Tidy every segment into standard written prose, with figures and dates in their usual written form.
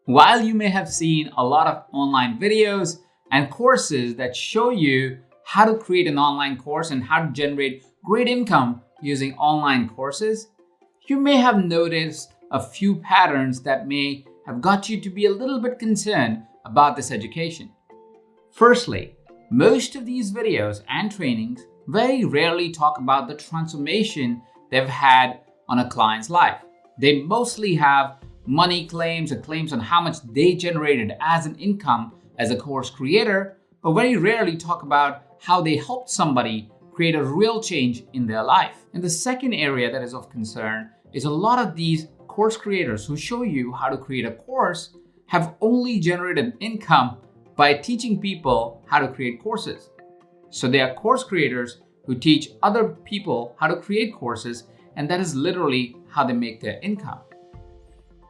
While you may have seen a lot of online videos and courses that show you how to create an online course and how to generate great income using online courses, you may have noticed a few patterns that may have got you to be a little bit concerned about this education. Firstly, most of these videos and trainings very rarely talk about the transformation they've had on a client's life. They mostly have money claims and claims on how much they generated as an income as a course creator, but very rarely talk about how they helped somebody create a real change in their life. And the second area that is of concern is a lot of these course creators who show you how to create a course have only generated income by teaching people how to create courses. So they are course creators who teach other people how to create courses, and that is literally how they make their income.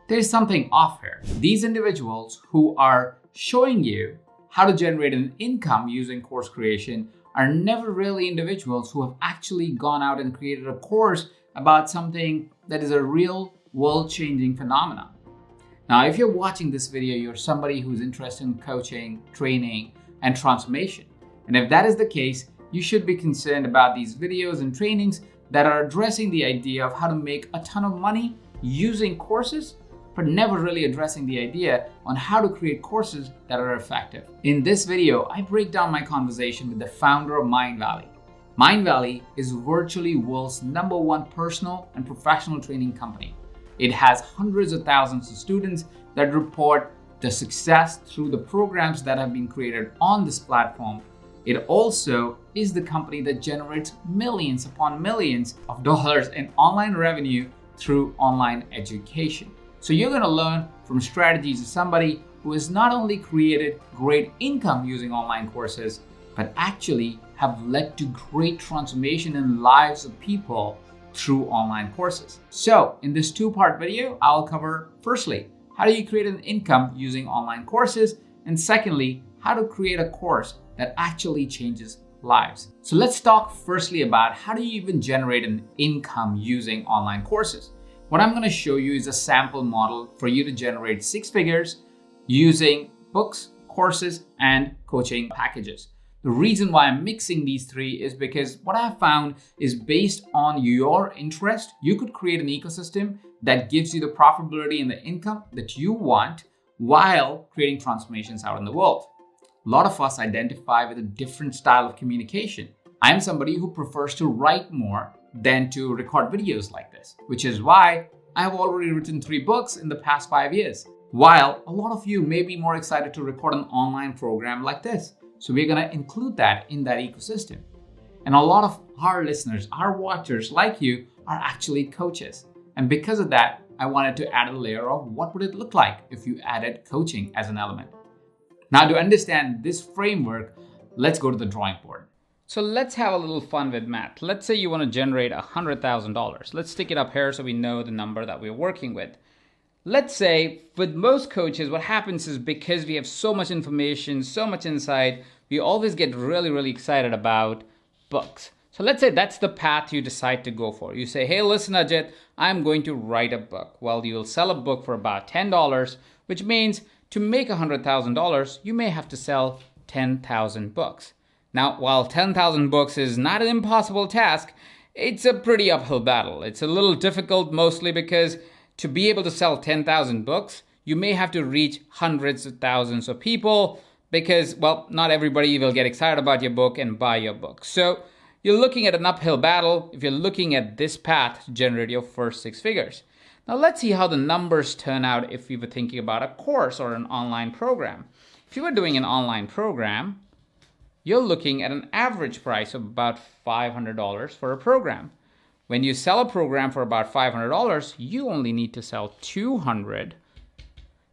There's something off here. These individuals who are showing you how to generate an income using course creation are never really individuals who have actually gone out and created a course about something that is a real world-changing phenomenon. Now, if you're watching this video, you're somebody who's interested in coaching, training, and transformation. And if that is the case, you should be concerned about these videos and trainings that are addressing the idea of how to make a ton of money using courses, but never really addressing the idea on how to create courses that are effective. In this video, I break down my conversation with the founder of Mindvalley. Mindvalley is virtually world's #1 personal and professional training company. It has hundreds of thousands of students that report the success through the programs that have been created on this platform. It also is the company that generates millions upon millions of dollars in online revenue through online education. So you're going to learn from strategies of somebody who has not only created great income using online courses, but actually have led to great transformation in lives of people through online courses. So in this two-part video, I'll cover firstly, how do you create an income using online courses? And secondly, how to create a course that actually changes lives. So let's talk firstly about how do you even generate an income using online courses. What I'm going to show you is a sample model for you to generate 6 figures using books, courses, and coaching packages. The reason why I'm mixing these three is because what I found is based on your interest, you could create an ecosystem that gives you the profitability and the income that you want while creating transformations out in the world. A lot of us identify with a different style of communication. I'm somebody who prefers to write more than to record videos like this, which is why I have already written 3 books in the past 5 years. While a lot of you may be more excited to record an online program like this. So we're going to include that in that ecosystem. And a lot of our listeners, our watchers like you are actually coaches. And because of that, I wanted to add a layer of what would it look like if you added coaching as an element. Now to understand this framework, let's go to the drawing board. So let's have a little fun with math. Let's say you want to generate $100,000. Let's stick it up here so we know the number that we're working with. Let's say with most coaches, what happens is because we have so much information, so much insight, we always get really excited about books. So let's say that's the path you decide to go for. You say, hey, listen, Ajit, I'm going to write a book. Well, you'll sell a book for about $10, which means to make $100,000, you may have to sell 10,000 books. Now, while 10,000 books is not an impossible task, it's a pretty uphill battle. It's a little difficult mostly because to be able to sell 10,000 books, you may have to reach hundreds of thousands of people because, well, not everybody will get excited about your book and buy your book. So you're looking at an uphill battle if you're looking at this path to generate your first 6 figures. Now let's see how the numbers turn out if we were thinking about a course or an online program. If you were doing an online program, you're looking at an average price of about $500 for a program. When you sell a program for about $500, you only need to sell 200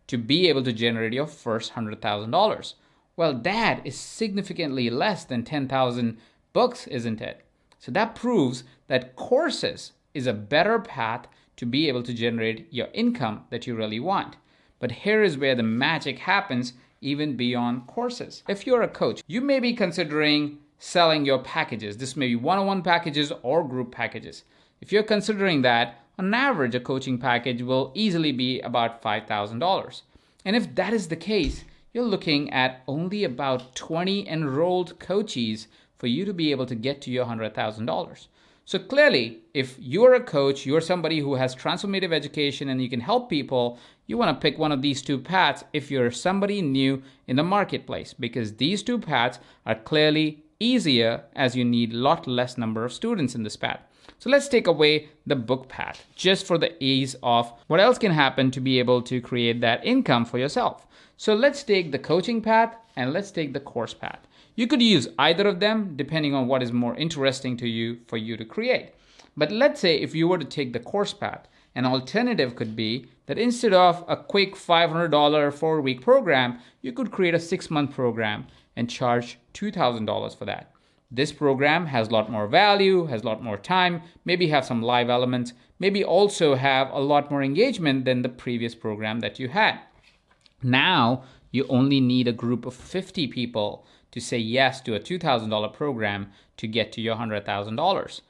to be able to generate your first $100,000. Well, that is significantly less than 10,000 books, isn't it? So that proves that courses is a better path to be able to generate your income that you really want. But here is where the magic happens even beyond courses. If you're a coach, you may be considering selling your packages. This may be one-on-one packages or group packages. If you're considering that, on average, a coaching package will easily be about $5,000. And if that is the case, you're looking at only about 20 enrolled coaches for you to be able to get to your $100,000. So clearly, if you're a coach, you're somebody who has transformative education and you can help people, you want to pick one of these two paths if you're somebody new in the marketplace, because these two paths are clearly easier as you need a lot less number of students in this path. So let's take away the book path just for the ease of what else can happen to be able to create that income for yourself. So let's take the coaching path and let's take the course path. You could use either of them depending on what is more interesting to you for you to create. But let's say if you were to take the course path, an alternative could be that instead of a quick $500 4-week program, you could create a 6-month program and charge $2,000 for that. This program has a lot more value, has a lot more time, maybe have some live elements, maybe also have a lot more engagement than the previous program that you had. Now, you only need a group of 50 people to say yes to a $2,000 program to get to your $100,000.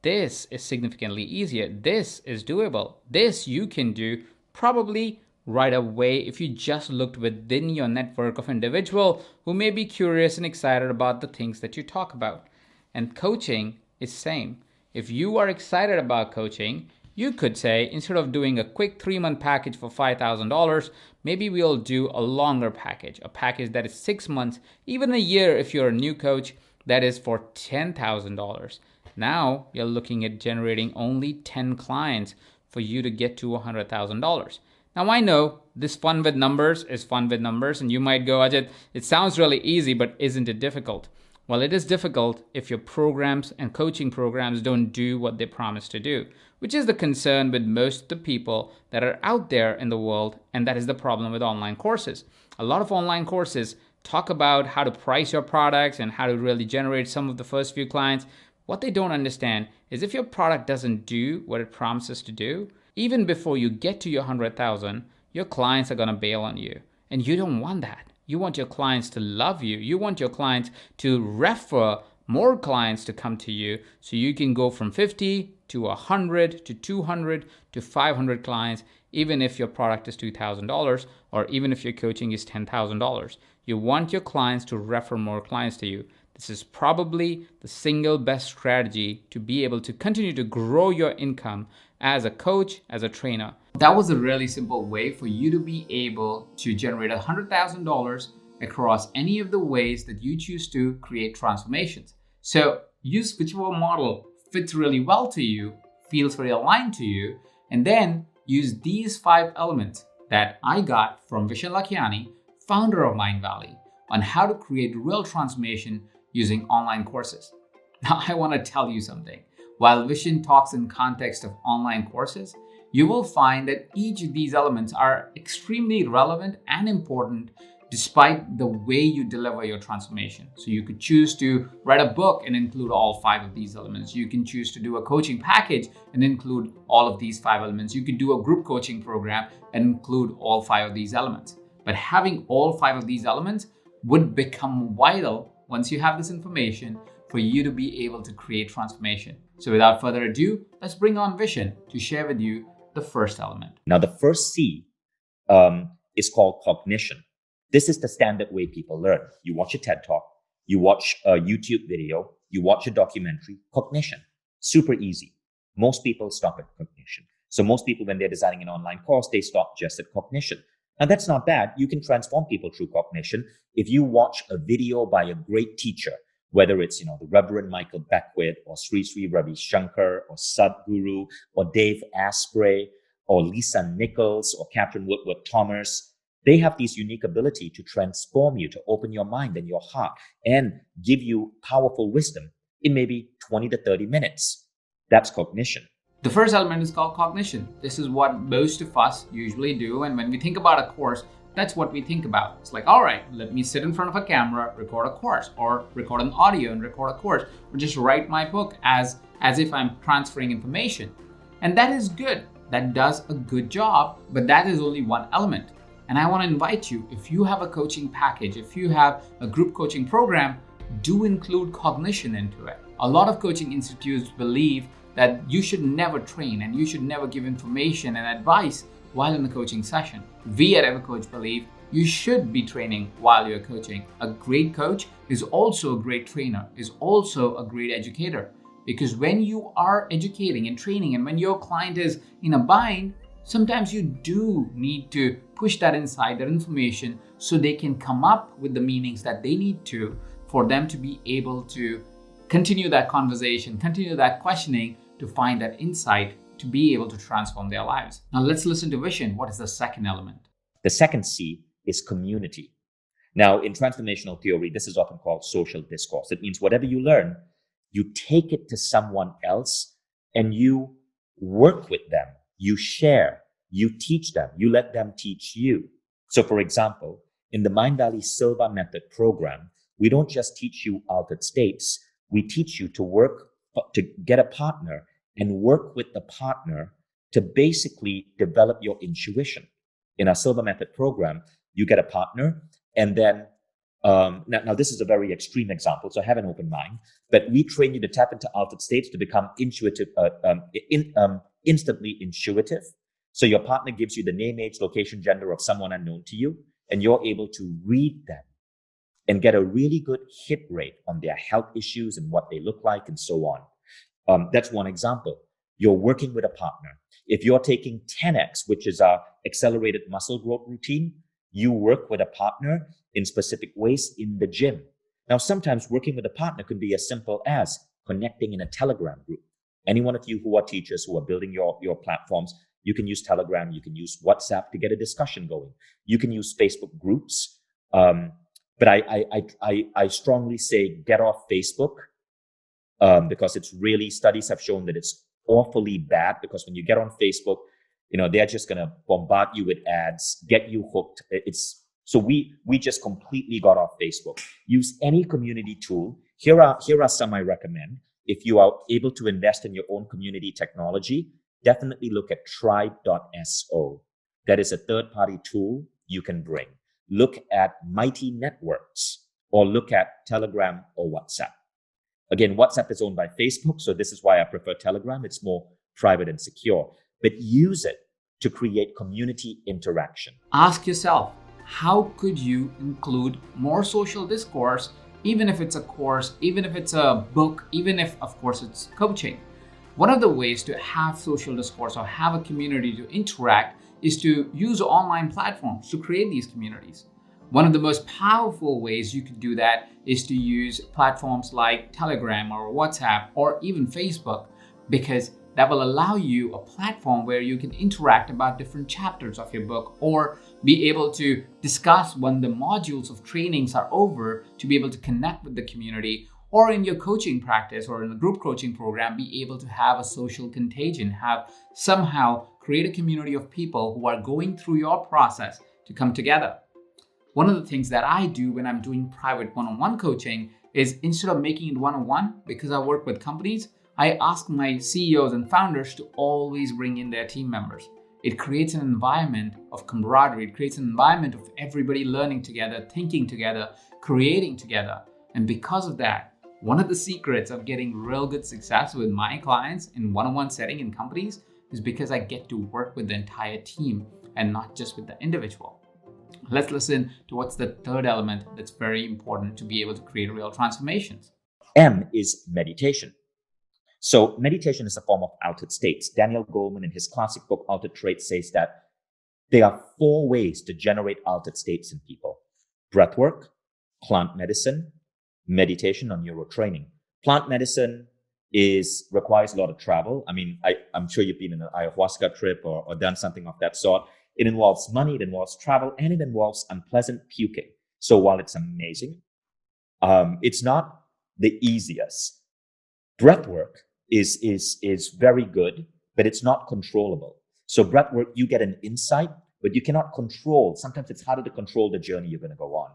This is significantly easier. This is doable. This you can do probably right away if you just looked within your network of individuals who may be curious and excited about the things that you talk about. And coaching is same. If you are excited about coaching, you could say, instead of doing a quick 3-month package for $5,000, maybe we'll do a longer package, a package that is 6 months, even a year if you're a new coach, that is for $10,000. Now you're looking at generating only 10 clients for you to get to $100,000. Now I know this fun with numbers is fun with numbers, and you might go, Ajit, it sounds really easy, but isn't it difficult? Well, it is difficult if your programs and coaching programs don't do what they promise to do, which is the concern with most of the people that are out there in the world, and that is the problem with online courses. A lot of online courses talk about how to price your products and how to really generate some of the first few clients. What they don't understand is if your product doesn't do what it promises to do, even before you get to your 100,000, your clients are going to bail on you. And you don't want that. You want your clients to love you. You want your clients to refer more clients to come to you so you can go from 50 to 100 to 200 to 500 clients, even if your product is $2,000 or even if your coaching is $10,000. You want your clients to refer more clients to you. This is probably the single best strategy to be able to continue to grow your income as a coach, as a trainer. That was a really simple way for you to be able to generate $100,000 across any of the ways that you choose to create transformations. So use whichever model fits really well to you, feels very aligned to you, and then use these 5 elements that I got from Vishen Lakhiani, founder of Mindvalley, on how to create real transformation using online courses. Now, I want to tell you something. While Vishen talks in context of online courses, you will find that each of these elements are extremely relevant and important despite the way you deliver your transformation. So you could choose to write a book and include all 5 of these elements. You can choose to do a coaching package and include all of these 5 elements. You could do a group coaching program and include all 5 of these elements. But having all 5 of these elements would become vital once you have this information for you to be able to create transformation. So without further ado, let's bring on Vishen to share with you the first element. Now, the first C is called cognition. This is the standard way people learn. You watch a TED Talk, you watch a YouTube video, you watch a documentary. Cognition, super easy. Most people stop at cognition. So most people, when they're designing an online course, they stop just at cognition. And that's not bad. You can transform people through cognition. If you watch a video by a great teacher, whether it's, the Reverend Michael Beckwith or Sri Sri Ravi Shankar or Sadhguru or Dave Asprey or Lisa Nichols or Catherine Woodward Thomas, they have this unique ability to transform you, to open your mind and your heart and give you powerful wisdom in maybe 20 to 30 minutes. That's cognition. The first element is called cognition. This is what most of us usually do. And when we think about a course, that's what we think about. It's like, all right, let me sit in front of a camera, record a course, or record an audio and record a course, or just write my book as if I'm transferring information. And that is good. That does a good job, but that is only one element. And I want to invite you, if you have a coaching package, if you have a group coaching program, do include cognition into it. A lot of coaching institutes believe that you should never train and you should never give information and advice while in a coaching session. We at EverCoach believe you should be training while you're coaching. A great coach is also a great trainer, is also a great educator. Because when you are educating and training, and when your client is in a bind, sometimes you do need to push that insight, that information, so they can come up with the meanings that they need to for them to be able to continue that conversation, continue that questioning to find that insight to be able to transform their lives. Now let's listen to Vishen. What is the second element? The second C is community. Now, in transformational theory, this is often called social discourse. It means whatever you learn, you take it to someone else and you work with them, you share, you teach them, you let them teach you. So for example, in the Mindvalley Silva Method program, we don't just teach you altered states, we teach you to work, to get a partner and work with the partner to basically develop your intuition. In our Silva Method program, you get a partner and then now this is a very extreme example, so have an open mind. But we train you to tap into altered states to become intuitive, instantly intuitive. So your partner gives you the name, age, location, gender of someone unknown to you, and you're able to read them and get a really good hit rate on their health issues and what they look like and so on. That's one example. You're working with a partner. If you're taking 10X, which is our accelerated muscle growth routine, you work with a partner in specific ways in the gym. Now, sometimes working with a partner could be as simple as connecting in a Telegram group. Any one of you who are teachers who are building your platforms, you can use Telegram, you can use WhatsApp to get a discussion going. You can use Facebook groups. But I strongly say get off Facebook because it's really, studies have shown that it's awfully bad, because when you get on Facebook, they're just going to bombard you with ads, get you hooked. So we just completely got off Facebook. Use any community tool. Here are some I recommend. If you are able to invest in your own community technology, definitely look at tribe.so. That is a third-party tool you can bring. Look at Mighty Networks or look at Telegram or WhatsApp. Again, WhatsApp is owned by Facebook, so this is why I prefer Telegram. It's more private and secure. But use it to create community interaction. Ask yourself, how could you include more social discourse, even if it's a course, even if it's a book, even if, of course, it's coaching? One of the ways to have social discourse or have a community to interact is to use online platforms to create these communities. One of the most powerful ways you could do that is to use platforms like Telegram or WhatsApp or even Facebook, because that will allow you a platform where you can interact about different chapters of your book, or be able to discuss when the modules of trainings are over, to be able to connect with the community, or in your coaching practice or in the group coaching program, be able to have a social contagion, have somehow create a community of people who are going through your process to come together. One of the things that I do when I'm doing private one-on-one coaching is, instead of making it one-on-one, because I work with companies, I ask my CEOs and founders to always bring in their team members. It creates an environment of camaraderie. It creates an environment of everybody learning together, thinking together, creating together. And because of that, one of the secrets of getting real good success with my clients in one-on-one setting in companies is because I get to work with the entire team and not just with the individual. Let's listen to what's the third element that's very important to be able to create real transformations. M is meditation. So meditation is a form of altered states. Daniel Goleman, in his classic book, Altered Traits, says that there are 4 ways to generate altered states in people: breathwork, plant medicine, meditation, or neurotraining. Plant medicine requires a lot of travel. I mean, I'm sure you've been in an ayahuasca trip or done something of that sort. It involves money, it involves travel, and it involves unpleasant puking. So while it's amazing, it's not the easiest. Breathwork is very good, but it's not controllable. So breathwork, you get an insight, but you cannot control. Sometimes it's harder to control the journey you're going to go on.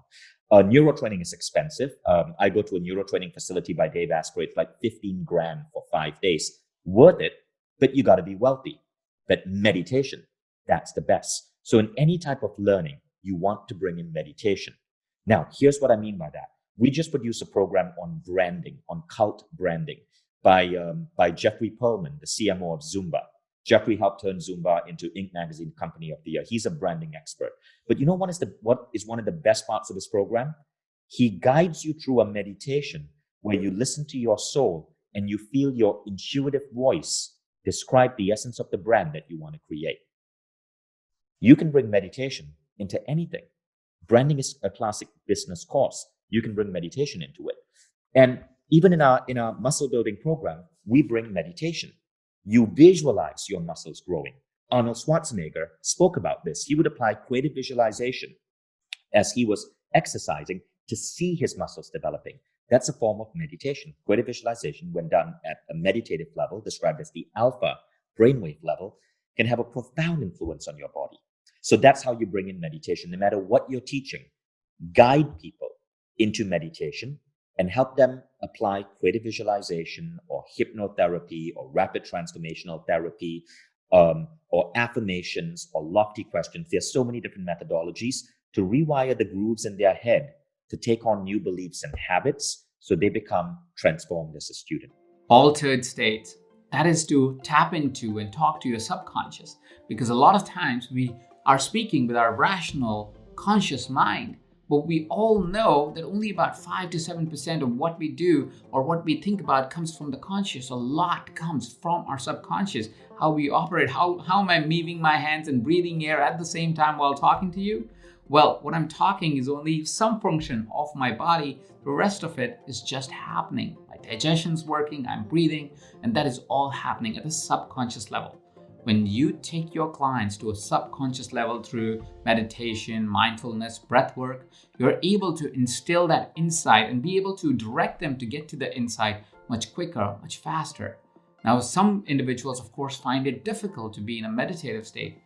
Neurotraining is expensive. I go to a neurotraining facility by Dave Asprey. It's like $15,000 for 5 days. Worth it, but you got to be wealthy. But meditation, that's the best. So in any type of learning, you want to bring in meditation. Now, here's what I mean by that. We just produced a program on branding, on cult branding by Jeffrey Perlman, the CMO of Zumba. Jeffrey helped turn Zumba into Inc. Magazine Company of the Year. He's a branding expert. But you know what is one of the best parts of his program? He guides you through a meditation where you listen to your soul and you feel your intuitive voice describe the essence of the brand that you want to create. You can bring meditation into anything. Branding is a classic business course. You can bring meditation into it. And even in our muscle building program, we bring meditation. You visualize your muscles growing. Arnold Schwarzenegger spoke about this. He would apply creative visualization as he was exercising to see his muscles developing. That's a form of meditation. Creative visualization, when done at a meditative level, described as the alpha brainwave level, can have a profound influence on your body. So that's how you bring in meditation. No matter what you're teaching, guide people into meditation and help them apply creative visualization or hypnotherapy or rapid transformational therapy or affirmations or lofty questions. There's so many different methodologies to rewire the grooves in their head to take on new beliefs and habits so they become transformed as a student. Altered states. That is to tap into and talk to your subconscious, because a lot of times we are speaking with our rational, conscious mind, but we all know that only about 5 to 7% of what we do or what we think about comes from the conscious. A lot comes from our subconscious, how we operate, how am I moving my hands and breathing air at the same time while talking to you? Well, what I'm talking is only some function of my body. The rest of it is just happening. My digestion's working, I'm breathing, and that is all happening at the subconscious level. When you take your clients to a subconscious level through meditation, mindfulness, breath work, you're able to instill that insight and be able to direct them to get to the insight much quicker, much faster. Now, some individuals, of course, find it difficult to be in a meditative state.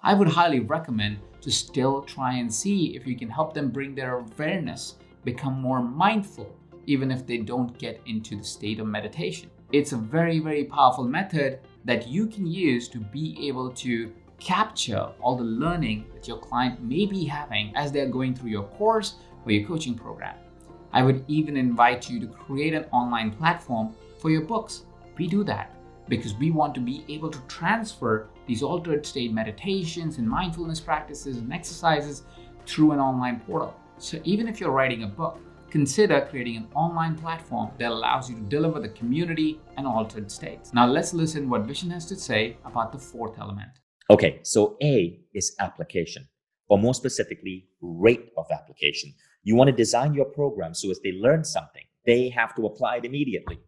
I would highly recommend to still try and see if you can help them bring their awareness, become more mindful, even if they don't get into the state of meditation. It's a very, very powerful method that you can use to be able to capture all the learning that your client may be having as they're going through your course or your coaching program. I would even invite you to create an online platform for your books. We do that because we want to be able to transfer these altered state meditations and mindfulness practices and exercises through an online portal. So even if you're writing a book, consider creating an online platform that allows you to deliver the community and altered states. Now let's listen what Vishen has to say about the fourth element. Okay, so A is application, or more specifically, rate of application. You want to design your program so as they learn something, they have to apply it immediately,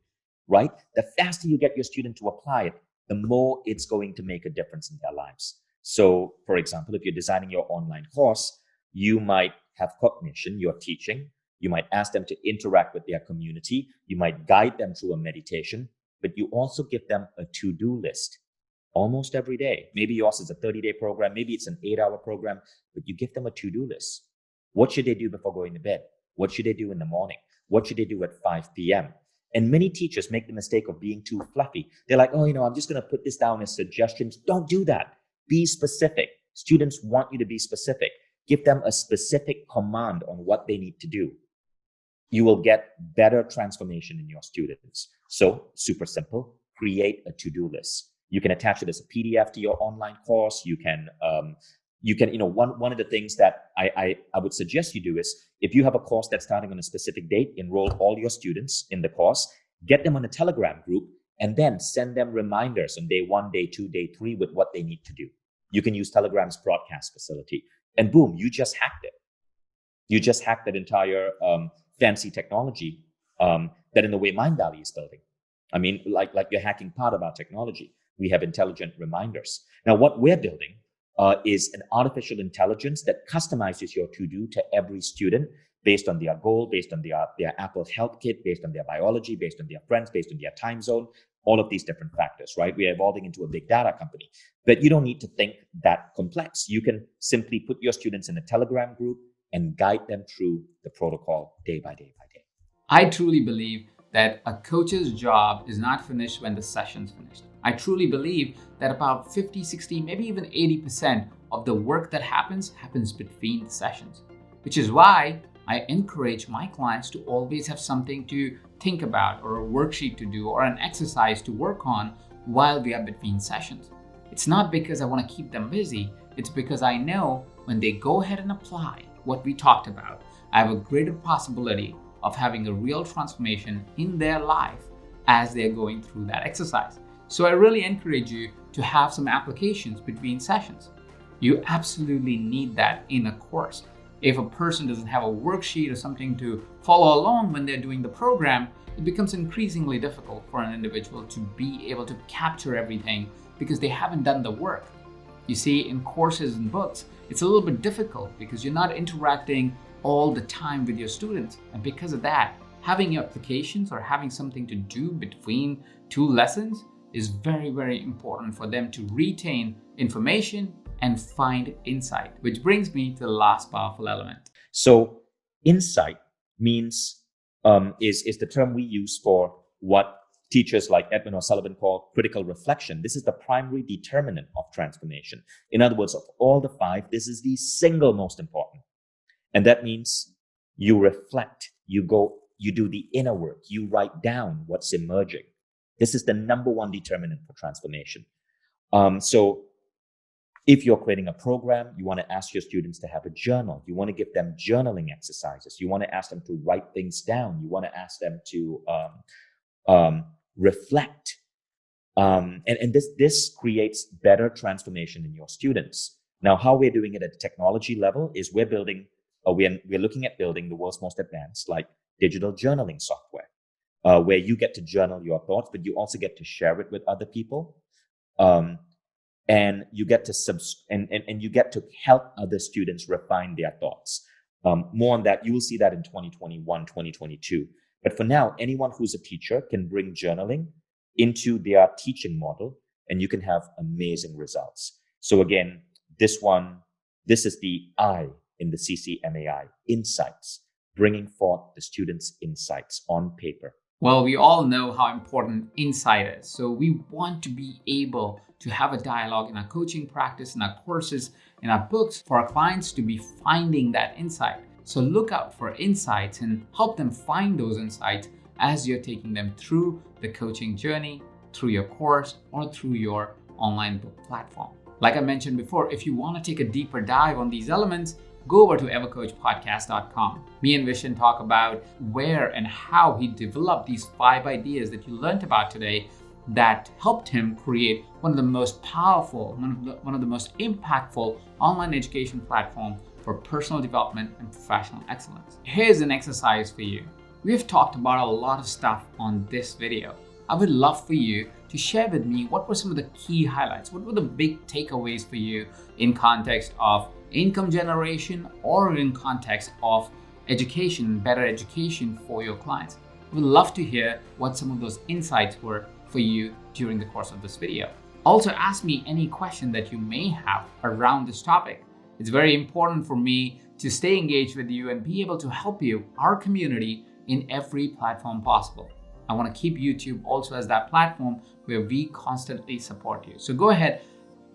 right? The faster you get your student to apply it, the more it's going to make a difference in their lives. So, for example, if you're designing your online course, you might have cognition, you're teaching. You might ask them to interact with their community. You might guide them through a meditation, but you also give them a to-do list almost every day. Maybe yours is a 30-day program. Maybe it's an 8-hour program, but you give them a to-do list. What should they do before going to bed? What should they do in the morning? What should they do at 5 p.m.? And many teachers make the mistake of being too fluffy. They're like, I'm just going to put this down as suggestions. Don't do that. Be specific. Students want you to be specific. Give them a specific command on what they need to do. You will get better transformation in your students. So super simple, create a to-do list. You can attach it as a PDF to your online course. You can, one of the things that I would suggest you do is if you have a course that's starting on a specific date, enroll all your students in the course, get them on a Telegram group, and then send them reminders on day 1, day 2, day 3 with what they need to do. You can use Telegram's broadcast facility, and boom, you just hacked it. You just hacked that entire fancy technology that in the way Mindvalley is building. I mean, like you're hacking part of our technology. We have intelligent reminders. Now, what we're building is an artificial intelligence that customizes your to-do to every student based on their goal, based on their Apple Health Kit, based on their biology, based on their friends, based on their time zone, all of these different factors, right? We are evolving into a big data company. But you don't need to think that complex. You can simply put your students in a Telegram group and guide them through the protocol day by day by day. I truly believe that a coach's job is not finished when the session's finished. I truly believe that about 50, 60, maybe even 80% of the work that happens between the sessions, which is why I encourage my clients to always have something to think about or a worksheet to do or an exercise to work on while we are between sessions. It's not because I want to keep them busy. It's because I know when they go ahead and apply what we talked about, I have a greater possibility of having a real transformation in their life as they're going through that exercise. So I really encourage you to have some applications between sessions. You absolutely need that in a course. If a person doesn't have a worksheet or something to follow along when they're doing the program, it becomes increasingly difficult for an individual to be able to capture everything because they haven't done the work. You see, in courses and books, it's a little bit difficult because you're not interacting all the time with your students. And because of that, having applications or having something to do between two lessons is very, very important for them to retain information and find insight, which brings me to the last powerful element. So insight means is the term we use for what teachers like Edmund O'Sullivan call critical reflection. This is the primary determinant of transformation. In other words, of all the five, this is the single most important. And that means you reflect, you do the inner work, you write down what's emerging. This is the number one determinant for transformation. So if you're creating a program, you want to ask your students to have a journal. You want to give them journaling exercises. You want to ask them to write things down. You want to ask them to reflect. And this creates better transformation in your students. Now, how we're doing it at the technology level is we're looking at building the world's most advanced, like digital journaling software, where you get to journal your thoughts, but you also get to share it with other people. And you get to and you get to help other students refine their thoughts. More on that, you will see that in 2021, 2022. But for now, anyone who's a teacher can bring journaling into their teaching model, and you can have amazing results. So again, this is the I in the CCMAI, insights, bringing forth the students' insights on paper. Well, we all know how important insight is. So we want to be able to have a dialogue in our coaching practice, in our courses, in our books for our clients to be finding that insight. So look out for insights and help them find those insights as you're taking them through the coaching journey, through your course, or through your online book platform. Like I mentioned before, if you want to take a deeper dive on these elements, go over to evercoachpodcast.com. Me and Vishen talk about where and how he developed these 5 ideas that you learned about today that helped him create one of the most powerful, one of the most impactful online education platform for personal development and professional excellence. Here's an exercise for you. We've talked about a lot of stuff on this video. I would love for you to share with me what were some of the key highlights, what were the big takeaways for you in context of income generation or in context of education, better education for your clients. I would love to hear what some of those insights were for you during the course of this video. Also, ask me any question that you may have around this topic. It's very important for me to stay engaged with you and be able to help you, our community, in every platform possible. I want to keep YouTube also as that platform where we constantly support you. So go ahead,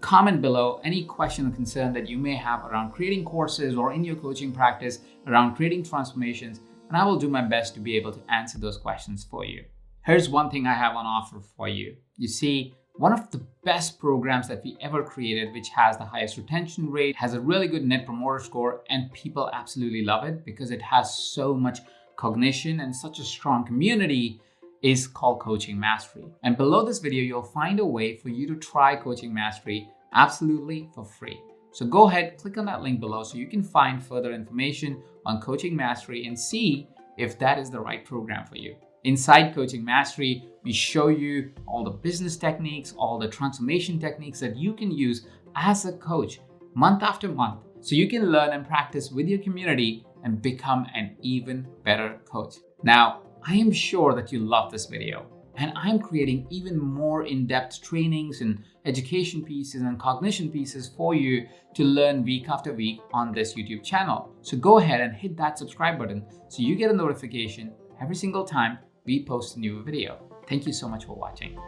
comment below any question or concern that you may have around creating courses or in your coaching practice, around creating transformations, and I will do my best to be able to answer those questions for you. Here's one thing I have on offer for you. You see, one of the best programs that we ever created, which has the highest retention rate, has a really good net promoter score, and people absolutely love it because it has so much cognition and such a strong community, is called Coaching Mastery. And below this video, you'll find a way for you to try Coaching Mastery absolutely for free. So go ahead, click on that link below so you can find further information on Coaching Mastery and see if that is the right program for you. Inside Coaching Mastery, we show you all the business techniques, all the transformation techniques that you can use as a coach month after month, so you can learn and practice with your community and become an even better coach. Now, I am sure that you love this video, and I'm creating even more in-depth trainings and education pieces and cognition pieces for you to learn week after week on this YouTube channel. So go ahead and hit that subscribe button so you get a notification every single time we post a new video. Thank you so much for watching.